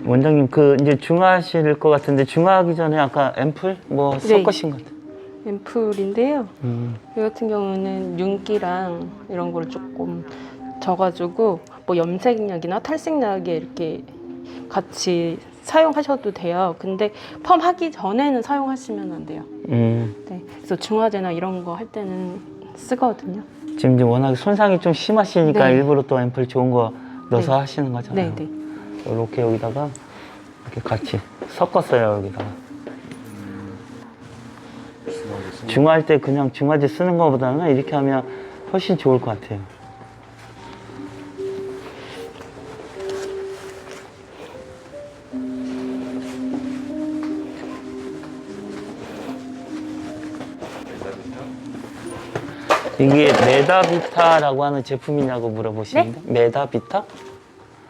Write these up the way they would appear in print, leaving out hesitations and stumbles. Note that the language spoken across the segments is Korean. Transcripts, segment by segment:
원장님 그 이제 중화하실 것 같은데 중화하기 전에 아까 앰플 뭐 네. 섞으신 것 같아요. 앰플인데요. 이 같은 경우는 윤기랑 이런 걸 조금 져가지고 뭐 염색약이나 탈색약에 이렇게 같이 사용하셔도 돼요. 근데 펌 하기 전에는 사용하시면 안 돼요. 네. 그래서 중화제나 이런 거 할 때는 쓰거든요. 지금 이제 워낙 손상이 좀 심하시니까 네. 일부러 또 앰플 좋은 거 넣어서 네. 하시는 거잖아요. 네, 네. 이렇게 여기다가 이렇게 같이 섞었어요. 여기다가 중화할 때 그냥 중화제 쓰는 것보다는 이렇게 하면 훨씬 좋을 것 같아요. 이게 메다비타라고 하는 제품이냐고 물어보시는데 메다비타?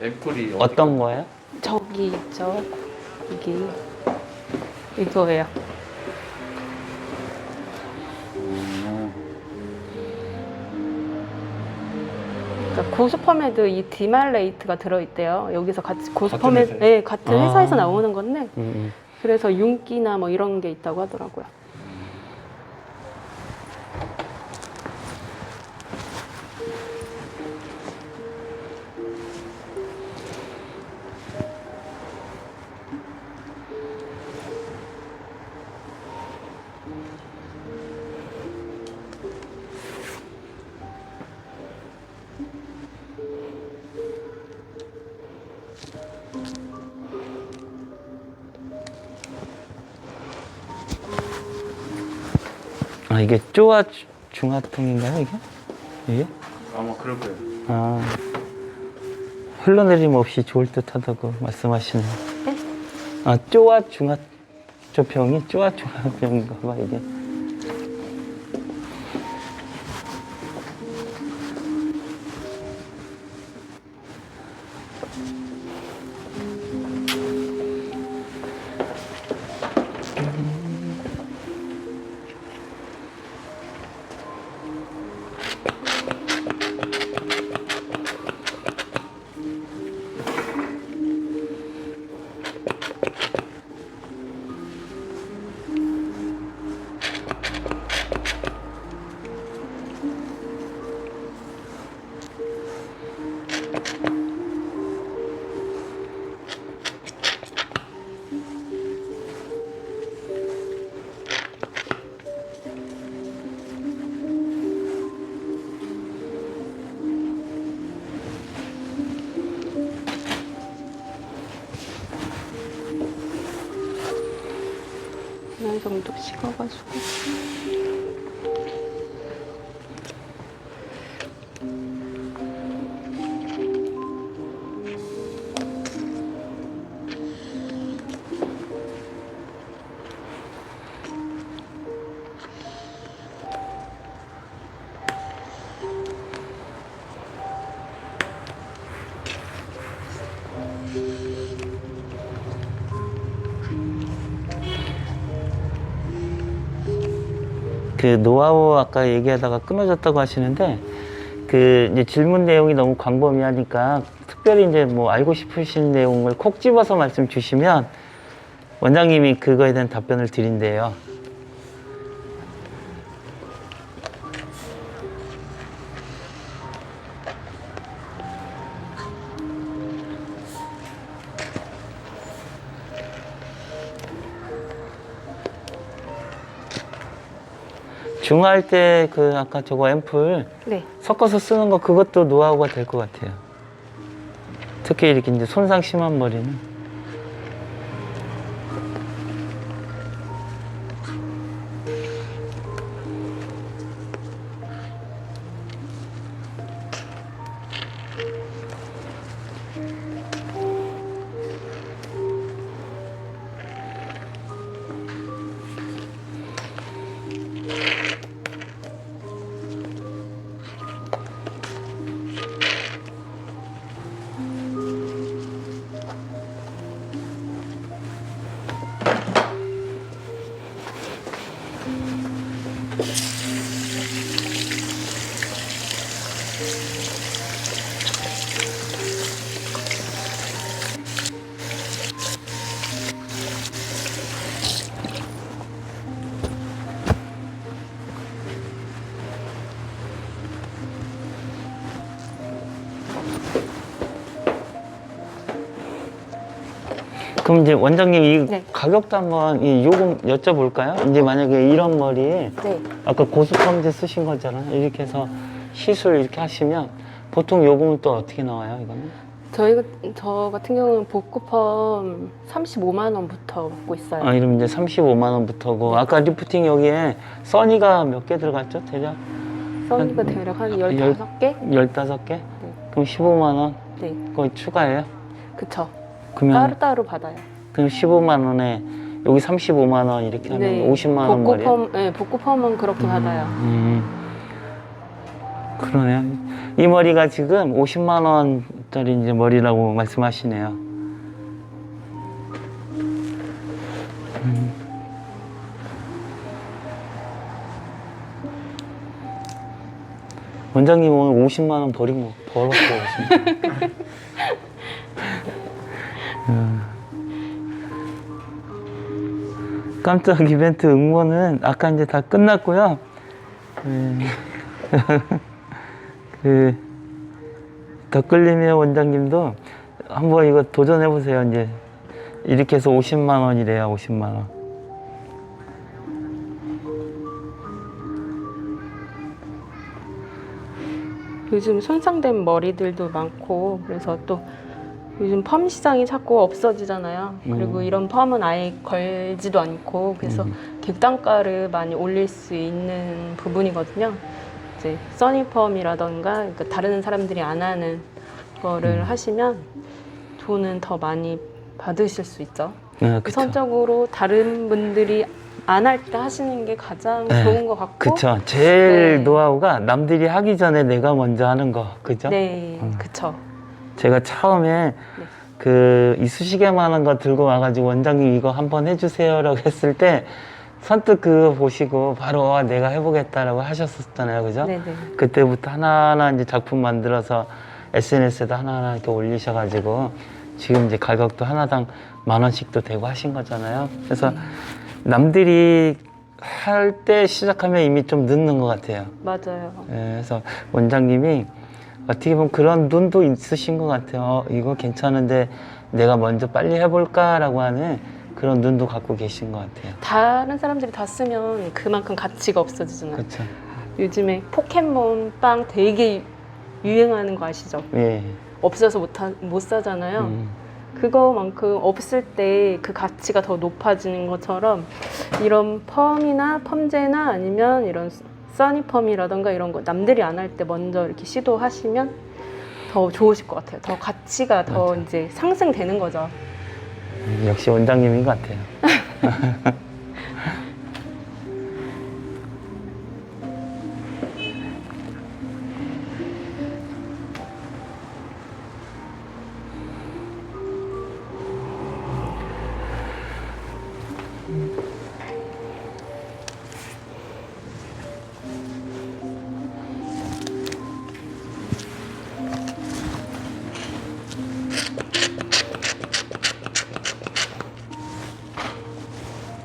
앰플이 어떤 거예요? 저기 있죠. 여기 이거예요. 그러니까 고스퍼메드 이 디말레이트가 들어있대요. 여기서 같이 고스퍼메드, 회사에? 네, 같은 아. 회사에서 나오는 건데 음. 그래서 윤기나 뭐 이런 게 있다고 하더라고요. 아 이게 쪼아 중화통인가요 이게? 이게? 아마 그럴 거예요. 아 흘러내림 없이 좋을 듯하다고 말씀하시네요. 네? 아 쪼아 중화조병이 쪼아 중화병인가 봐 이게. 어느 정도 식어가지고. 그 노하우 아까 얘기하다가 끊어졌다고 하시는데 그 이제 질문 내용이 너무 광범위하니까 특별히 이제 뭐 알고 싶으신 내용을 콕 집어서 말씀 주시면 원장님이 그거에 대한 답변을 드린대요. 중화할 때 그 아까 저거 앰플 네. 섞어서 쓰는 거 그것도 노하우가 될 것 같아요. 특히 이렇게 이제 손상 심한 머리는. 그럼 이제 원장님 이 네. 가격도 한번 이 요금 여쭤볼까요? 이제 만약에 이런 머리에 네. 아까 고수펌제 쓰신 거잖아요. 이렇게 해서 시술 이렇게 하시면 보통 요금은 또 어떻게 나와요, 이거는? 저 같은 경우는 복구펌 35만 원부터 받고 있어요. 아, 이러면 이제 35만 원부터고 아까 리프팅 여기에 써니가 몇 개 들어갔죠, 대략? 써니가 대략 한 15개? 15개? 그럼 15만 원? 네. 거의 추가예요? 그쵸. 그러면 따로따로 받아요. 그럼 15만 원에 여기 35만 원 이렇게 하면 50만 원 머리야? 네, 복구펌은 그렇게 받아요. 그러네요. 이 머리가 지금 50만 원짜리 이제 머리라고 말씀하시네요. 원장님 오늘 50만 원 벌었고 오십니다. 깜짝 이벤트 응모는 아까 이제 다 끝났고요. 그 덧글림의 원장님도 한번 이거 도전해 보세요. 이제 이렇게 해서 50만 원이래요. 50만 원. 요즘 손상된 머리들도 많고 그래서 또 요즘 펌 시장이 자꾸 없어지잖아요. 그리고 이런 펌은 아예 걸지도 않고 그래서 객단가를 많이 올릴 수 있는 부분이거든요. 이제 써니펌이라던가 그러니까 다른 사람들이 안 하는 거를 하시면 돈은 더 많이 받으실 수 있죠. 그쵸. 우선적으로 다른 분들이 안 할 때 하시는 게 가장 네, 좋은 것 같고 그쵸. 제일 네. 노하우가 남들이 하기 전에 내가 먼저 하는 거. 그죠? 네, 그쵸. 제가 처음에 그 이쑤시개만한 거 들고 와가지고 원장님 이거 한번 해주세요라고 했을 때 선뜻 그거 보시고 바로 와, 내가 해보겠다라고 하셨었잖아요. 그죠? 네네. 그때부터 하나하나 이제 작품 만들어서 SNS에도 하나하나 이렇게 올리셔가지고 지금 이제 가격도 하나당 10,000원씩도 되고 하신 거잖아요. 그래서 남들이 할 때 시작하면 이미 좀 늦는 것 같아요. 맞아요. 예, 그래서 원장님이 어떻게 보면 그런 눈도 있으신 것 같아요. 이거 괜찮은데 내가 먼저 빨리 해볼까라고 하는 그런 눈도 갖고 계신 것 같아요. 다른 사람들이 다 쓰면 그만큼 가치가 없어지잖아요. 그렇죠. 요즘에 포켓몬 빵 되게 유행하는 거 아시죠? 예. 없어서 못 사잖아요. 그거만큼 없을 때 그 가치가 더 높아지는 것처럼 이런 펌이나 펌제나 아니면 이런 써니펌이라던가 이런 거 남들이 안 할 때 먼저 이렇게 시도하시면 더 좋으실 것 같아요. 더 가치가 더 맞아요. 이제 상승되는 거죠. 역시 원장님인 것 같아요.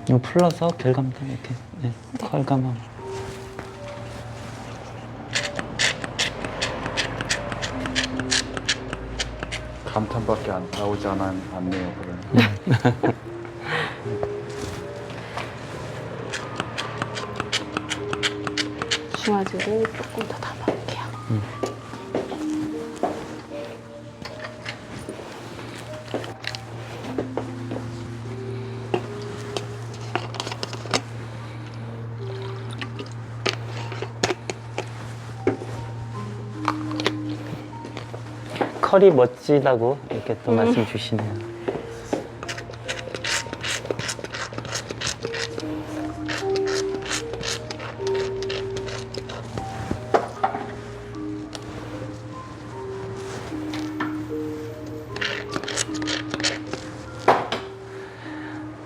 이거 풀러서 결감도 이렇게 네, 컬감하고. 감탄밖에 안 나오지 않네요. 그러면. 중화제를 조금 더 담아볼게요. 컬이 멋지다고 이렇게 또 말씀 주시네요.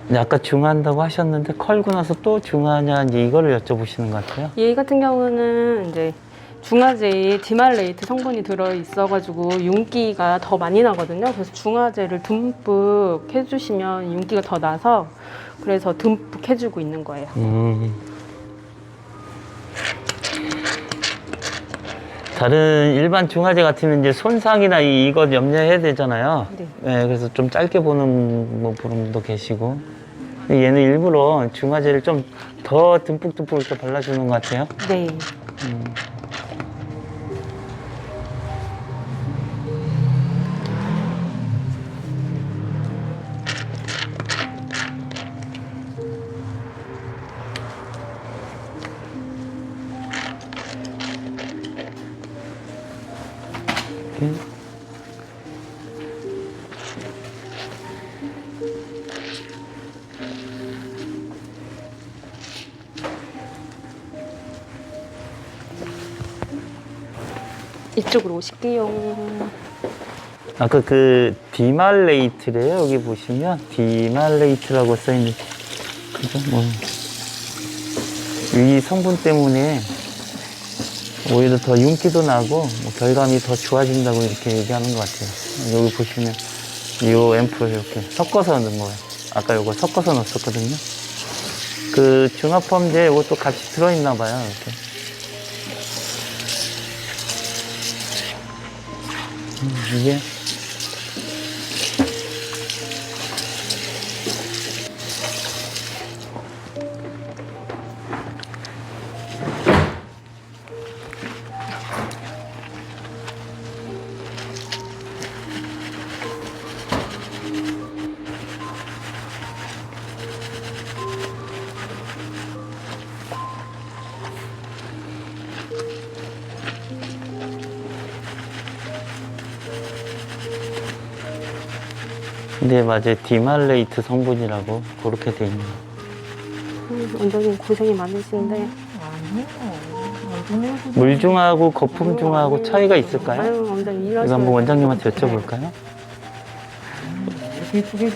이제 아까 중화한다고 하셨는데 컬고 나서 또 중화하냐 이제 이거를 여쭤보시는 것 같아요. 얘 같은 경우는 이제 중화제에 디말레이트 성분이 들어 있어가지고 윤기가 더 많이 나거든요. 그래서 중화제를 듬뿍 해주시면 윤기가 더 나서 그래서 듬뿍 해주고 있는 거예요. 다른 일반 중화제 같으면 이제 손상이나 이것 염려해야 되잖아요. 네. 네, 그래서 좀 짧게 보는 뭐 분도 계시고. 근데 얘는 일부러 중화제를 좀 더 듬뿍듬뿍 이렇게 발라주는 것 같아요. 네. 이렇게. 이쪽으로 오실게요. 아까 그 디말레이트래요. 여기 보시면 디말레이트라고 써있는 그죠? 뭐. 이 성분 때문에 오히려 더 윤기도 나고 뭐 결감이 더 좋아진다고 이렇게 얘기하는 것 같아요. 여기 보시면 이 앰플 이렇게 섞어서 넣은 거예요. 아까 이거 섞어서 넣었었거든요. 그 중화펌제 이것도 같이 들어있나 봐요. 이렇게. 이게 네, 맞아요. 디말레이트 성분이라고 그렇게 돼 있네요. 원장님 고생이 많으신데. 물중하고 거품중하고 차이가 있을까요? 아유, 원장님 일하시면. 이거 한번 원장님한테 여쭤볼까요?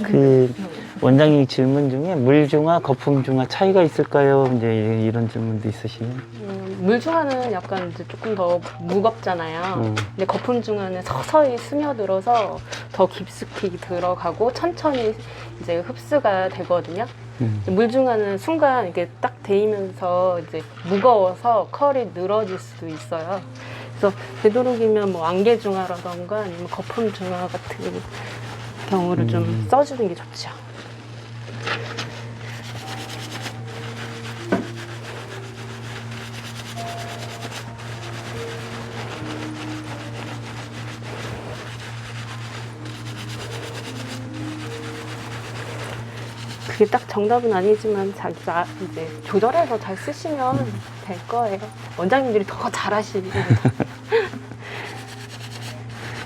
그 원장님 질문 중에 물중화, 거품중화 차이가 있을까요? 이제 이런 질문도 있으시면. 물중화는 약간 이제 조금 더 무겁잖아요. 근데 거품중화는 서서히 스며들어서 더 깊숙이 들어가고 천천히 이제 흡수가 되거든요. 물중화는 순간 이게 딱 데이면서 이제 무거워서 컬이 늘어질 수도 있어요. 그래서 되도록이면 뭐 안개중화라던가 아니면 거품중화 같은 경우를 좀 써주는 게 좋죠. 그게 딱 정답은 아니지만 자기가 이제 조절해서 잘 쓰시면 될 거예요. 원장님들이 더 잘하시니까.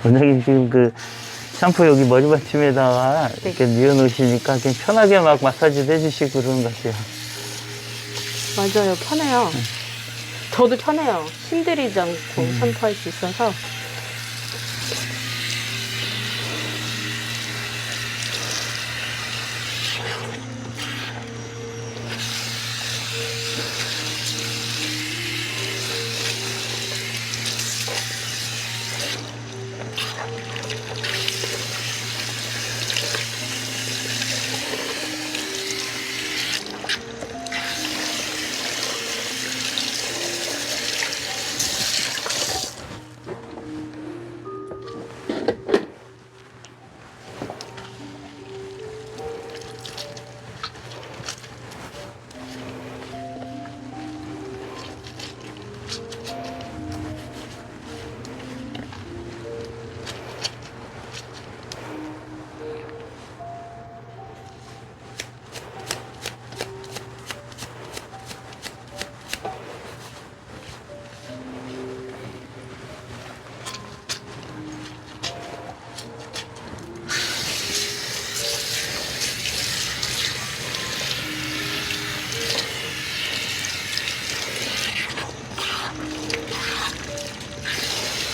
원장님 지금 그 샴푸 여기 머리받침에다가 이렇게 뉘어 놓으시니까 그냥 편하게 막 마사지도 해주시고 그러는 것 같아요. 맞아요. 편해요. 저도 편해요. 힘들이지 않고 샴푸할 수 있어서.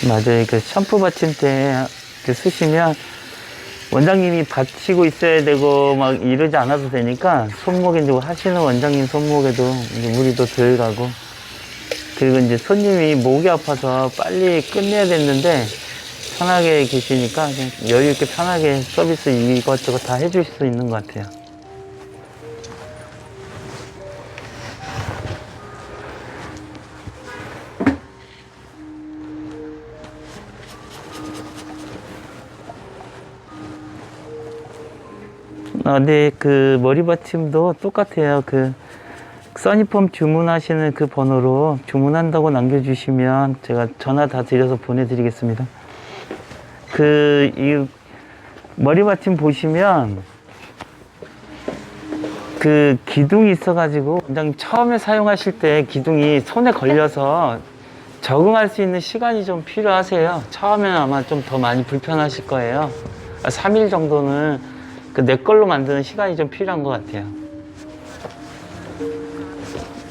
맞아요. 그 샴푸 받침대 이렇게 쓰시면 원장님이 받치고 있어야 되고 막 이러지 않아도 되니까 손목에 이제 하시는 원장님 손목에도 이제 무리도 덜 가고, 그리고 이제 손님이 목이 아파서 빨리 끝내야 됐는데 편하게 계시니까 그냥 여유 있게 편하게 서비스 이것저것 다 해줄 수 있는 것 같아요. 네, 그 머리 받침도 똑같아요. 그 써니폼 주문하시는 그 번호로 주문한다고 남겨주시면 제가 전화 다 드려서 보내드리겠습니다. 그 이 머리 받침 보시면 그 기둥이 있어가지고 원장님 처음에 사용하실 때 기둥이 손에 걸려서 적응할 수 있는 시간이 좀 필요하세요. 처음에는 아마 좀 더 많이 불편하실 거예요. 3일 정도는 그 내 걸로 만드는 시간이 좀 필요한 것 같아요.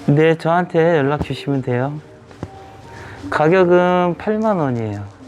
네, 저한테 연락 주시면 돼요. 가격은 8만 원이에요.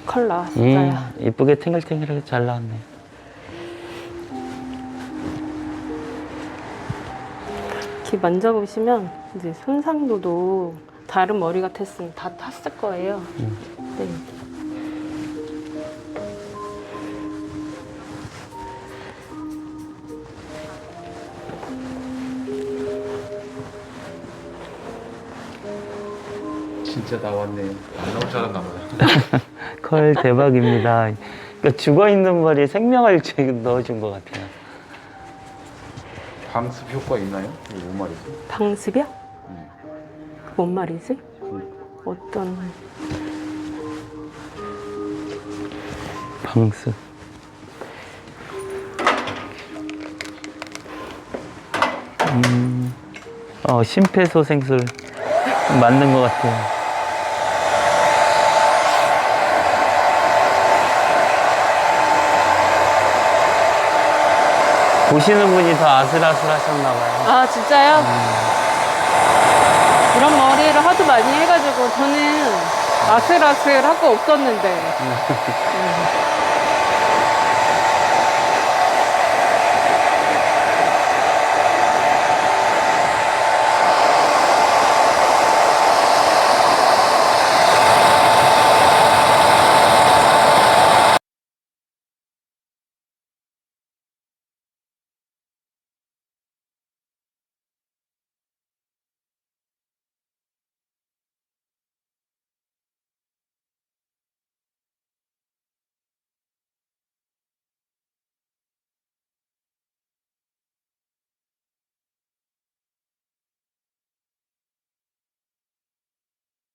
컬 나왔어요. 이쁘게 탱글탱글하게 잘 나왔네. 이렇게 만져보시면 이제 손상도도 다른 머리 같았으면 다 탔을 거예요. 네. 진짜 나왔네요. 안 나올 줄 알았나 봐요. 컬 대박입니다. 그러니까 죽어있는 머리에 생명을 넣어준 것 같아요. 방습 효과 있나요? 이거 뭔 말이지? 방습이요? 뭔 말이지? 어떤 방습. 심폐소생술 맞는 것 같아요. 보시는 분이 더 아슬아슬 하셨나봐요. 아 진짜요? 이런 머리를 하도 많이 해가지고 저는 아슬아슬하고 없었는데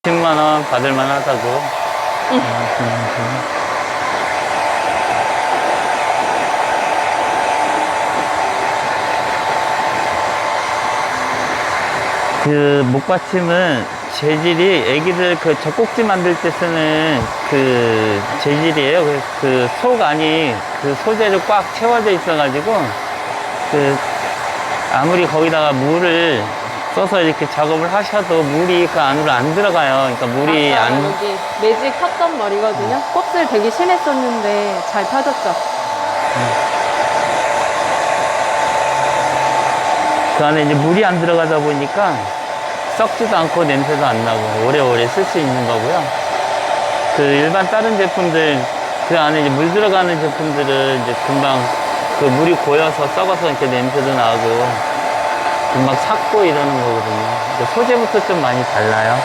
$10만 원 받을만 하다고. 그 목받침은 재질이 애기들 그 젖꼭지 만들 때 쓰는 그 재질이에요. 그 속 안이 그 소재로 꽉 채워져 있어가지고 그 아무리 거기다가 물을 써서 이렇게 작업을 하셔도 물이 그 안으로 안 들어가요. 그러니까 물이 아까 안. 여기 매직 폈던 머리거든요. 곱슬 되게 심했었는데 잘 펴졌죠. 그 안에 이제 물이 안 들어가다 보니까 썩지도 않고 냄새도 안 나고 오래오래 쓸 수 있는 거고요. 그 일반 다른 제품들 그 안에 이제 물 들어가는 제품들은 이제 금방 그 물이 고여서 썩어서 이렇게 냄새도 나고 금방 삭고 이러는 거거든요. 근데 소재부터 좀 많이 달라요.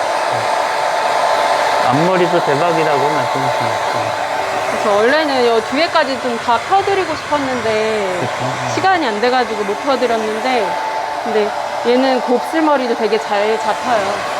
앞머리도 대박이라고 말씀하셨어요. 그래서 원래는 이 뒤에까지 좀 다 펴드리고 싶었는데 시간이 안 돼가지고 못 펴드렸는데 근데 얘는 곱슬머리도 되게 잘 잡혀요.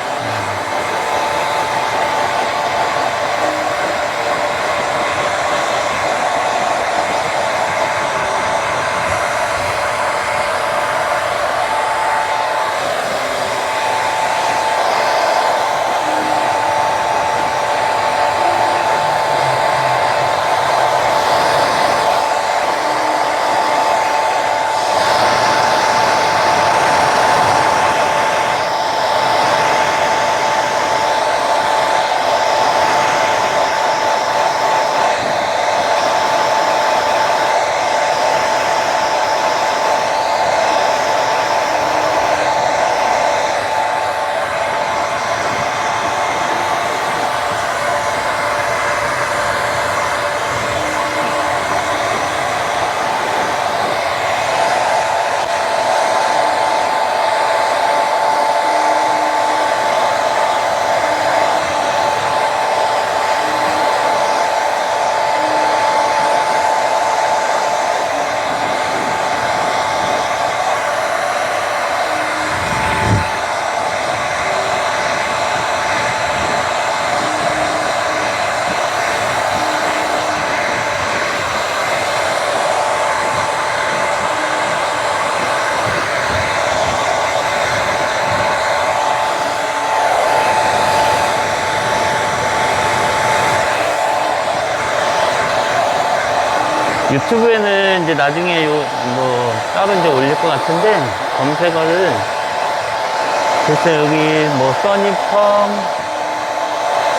유튜브에는 이제 나중에 뭐 따로 이제 올릴 것 같은데 검색어를 글쎄 여기 뭐 써니펌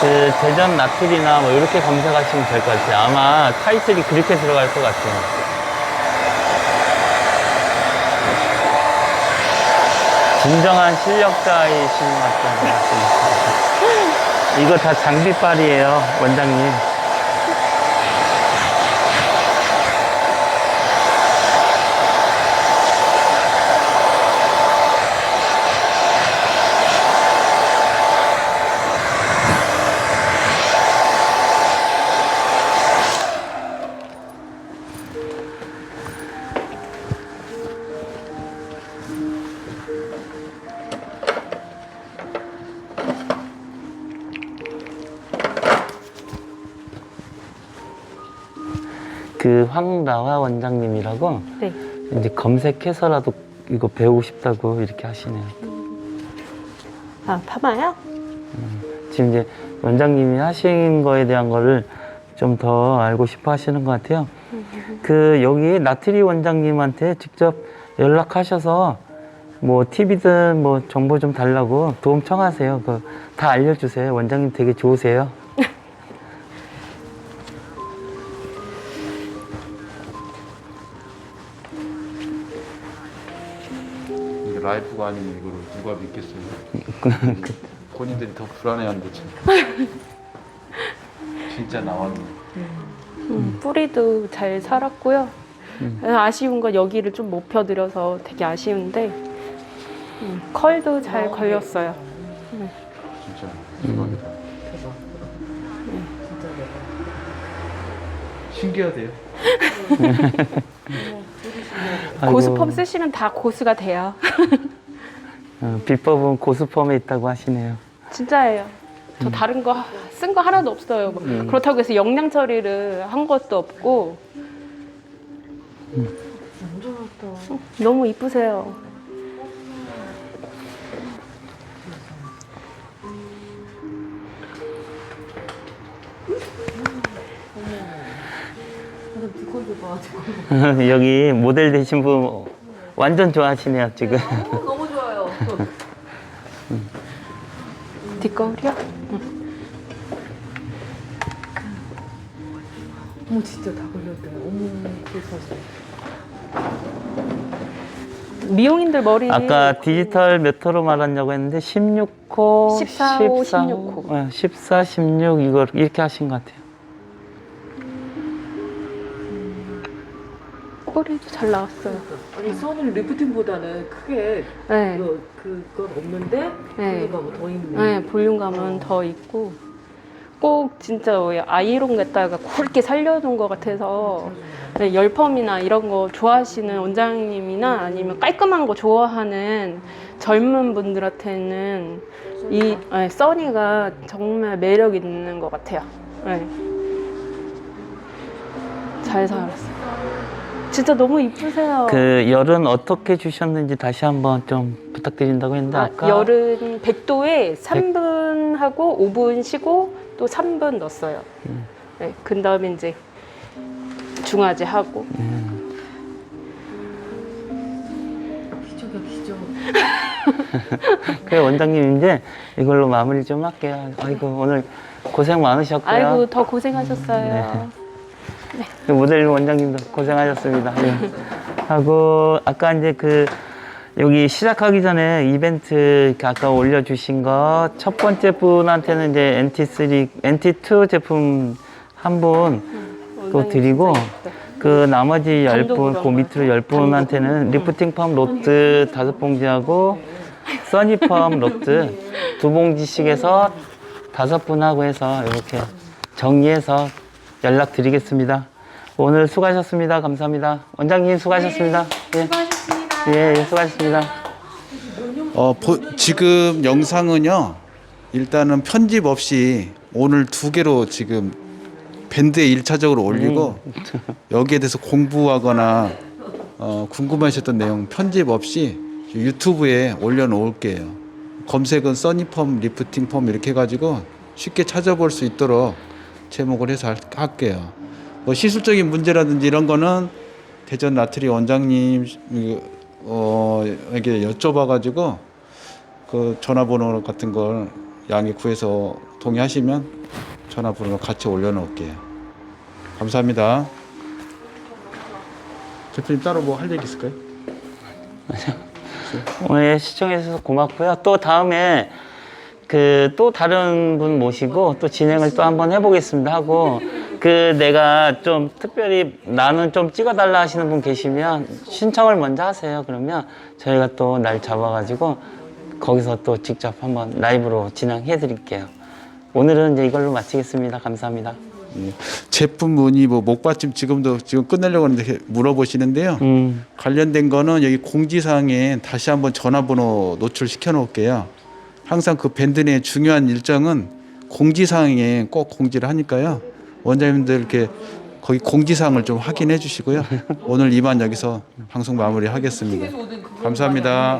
그 대전 나트리나 뭐 이렇게 검색하시면 될 것 같아요. 아마 타이틀이 그렇게 들어갈 것 같아요. 진정한 실력자이신 것 같아요. 이거 다 장비빨이에요, 원장님. 그 황나화 원장님이라고 네. 이제 검색해서라도 이거 배우고 싶다고 이렇게 하시네요. 아, 파마요? 지금 이제 원장님이 하신 거에 대한 거를 좀 더 알고 싶어 하시는 것 같아요. 그 여기 나트리 원장님한테 직접 연락하셔서 뭐 팁이든 뭐 정보 좀 달라고 도움 청하세요. 그 다 알려주세요. 원장님 되게 좋으세요. 이게 라이프가 아니면 이거를 누가 믿겠어요? 본인들이 더 불안해하는 거지. 진짜 나왔네. 뿌리도 잘 살았고요. 아쉬운 건 여기를 좀 못 펴드려서 되게 아쉬운데 컬도 잘 걸렸어요. 진짜 대박이다. 신기하대요. 아이고, 고수펌 쓰시면 다 고수가 돼요. 비법은 고수펌에 있다고 하시네요. 진짜예요. 저 다른 거 쓴 거 하나도 없어요. 뭐 그렇다고 해서 영양 처리를 한 것도 없고. 너무 이쁘세요. 여기 모델 되신 분 완전 좋아하시네요, 지금. 너무 좋아요. 뒷거울이요? 어머 진짜 다 걸렸대요. 어머 그래서 미용인들 머리 아까 디지털 몇 호로 말하냐고 했는데 16호, 14호, 16호. 14, 16 이거 이렇게 하신 것 같아요. 뿌리도 잘 나왔어요. 아니 써니는 리프팅보다는 크게 네. 그건 없는데 네. 볼륨감은 더 있네. 네, 볼륨감은 더 있고 꼭 진짜 아이롱에다가 굵게 살려둔 것 같아서 네, 열펌이나 이런 거 좋아하시는 원장님이나 아니면 깔끔한 거 좋아하는 젊은 분들한테는 이 써니가 정말 매력 있는 것 같아요. 네. 잘 살았어요. 진짜 너무 이쁘세요. 그 열은 어떻게 주셨는지 다시 한번 좀 부탁드린다고 했는데 아까 열은 100도에 3분 하고 5분 쉬고 또 3분 넣었어요. 네, 그 다음에 이제 중화제 하고. 기적이야 기적. 그래 원장님 이제 이걸로 마무리 좀 할게요. 아이고 오늘 고생 많으셨고요. 아이고 더 고생하셨어요. 그 모델 원장님도 고생하셨습니다. 예. 하고 아까 이제 그 여기 시작하기 전에 이벤트 이렇게 아까 올려주신 거 첫 번째 분한테는 이제 NT3, NT2 제품 한 분 또 드리고 그 나머지 10분, 그 밑으로 10분한테는 리프팅 펌 로트 5봉지하고 써니 펌 로트 2봉지씩 해서 5분하고 해서 이렇게 정리해서 연락드리겠습니다. 오늘 수고하셨습니다. 감사합니다. 원장님 수고하셨습니다. 예. 수고하셨습니다. 예, 수고하셨습니다. 지금 영상은요, 일단은 편집 없이 오늘 2개로 지금 밴드에 1차적으로 올리고 여기에 대해서 공부하거나 궁금하셨던 내용 편집 없이 유튜브에 올려놓을게요. 검색은 써니펌, 리프팅 펌 이렇게 해가지고 쉽게 찾아볼 수 있도록 제목을 해서 할게요. 뭐 시술적인 문제라든지 이런 거는 대전 나트리 원장님 에게 여쭤봐가지고 그 전화번호 같은 걸 양해 구해서 동의하시면 전화번호 같이 올려놓을게요. 감사합니다. 대표님 따로 뭐 할 얘기 있을까요? 오늘 시청해 주셔서 고맙고요. 또 다음에 그 또 다른 분 모시고 또 진행을 또 한번 해보겠습니다 하고, 그 내가 좀 특별히 나는 좀 찍어달라 하시는 분 계시면 신청을 먼저 하세요. 그러면 저희가 또 날 잡아가지고 거기서 또 직접 한번 라이브로 진행해 드릴게요. 오늘은 이제 이걸로 마치겠습니다. 감사합니다. 예. 제품 문의 뭐 목받침 지금 끝내려고 하는데 물어보시는데요. 관련된 거는 여기 공지사항에 다시 한번 전화번호 노출시켜 놓을게요. 항상 그 밴드 내 중요한 일정은 공지사항에 꼭 공지를 하니까요. 원장님들 이렇게 거기 공지사항을 좀 확인해 주시고요. 오늘 이만 여기서 방송 마무리하겠습니다. 감사합니다.